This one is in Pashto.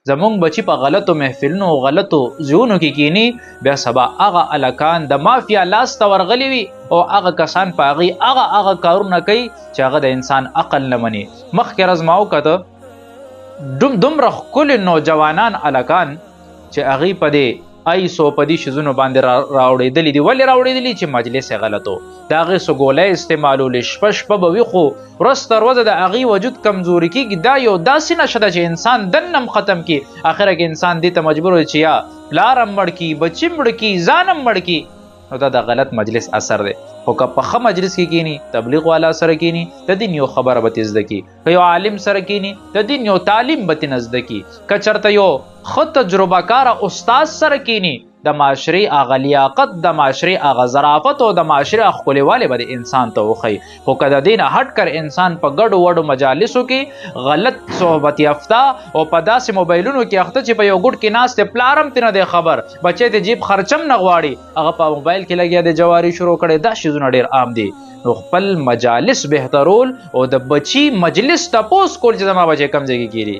زمونږ بچي په غلطو محفلونو غلطو ځایونو کې کینی، بیا سبا هغه الکان د مافیا لاس ته ورغلي وي او هغه کسان په هغې هغه کارونه کوي چې هغه د انسان عقل نه مني. مخکې ورځ ما وکته دومره ښکلي نوجوانان الکان چې هغې په دې ایسو په دې شیزونو باندې راوړېدلي دي. ولې راوړېدلي؟ چې مجلس یې غلط و، د هغې څه ګولۍ استعمالولې، شپه شپه به وي خو ورځ تر ورځه د هغې وجود کمزوري کېږي. دا یو داسې نشه ده چې انسان دننه هم ختم کړي. اخره کې انسان دې ته مجبور وي چې یا پلار هم مړ کړي، بچي مړ کړي، ځان هم مړ کړي. نو دا د غلط مجلس اثر دی. خو که په ښه مجلس کې کینی، تبلیغ والا سره کینی، د دین یو خبره به ترې زده کړي. که یو عالم سره کینی، د دین یو تعلیم به ترې زده کړي. که چېرته یو ښه تجربه کاره استاد سره کینی، د معاشرې هغه لیاقت، د معاشرې هغه ظرافت او د معاشرې هغه ښکلېوالی به د انسان ته وښیي. خو که د دې نه هټ کر انسان په ګډو وډو مجالسو کې غلط صحبت یافته او په داسې موبایلونو کې اخته چې په یو ګوټ کې ناست دی، پلار هم ترې نه دی خبر، بچی د جیب خرچم نه غواړي، هغه په موبایل کې لګیا دی جواري شروع کړی. دا شیزونه ډېر عام دي. نو خپل مجالس بهترول او د بچي مجلس تپوس کول چې زما بچی کوم ځای کې کیږي.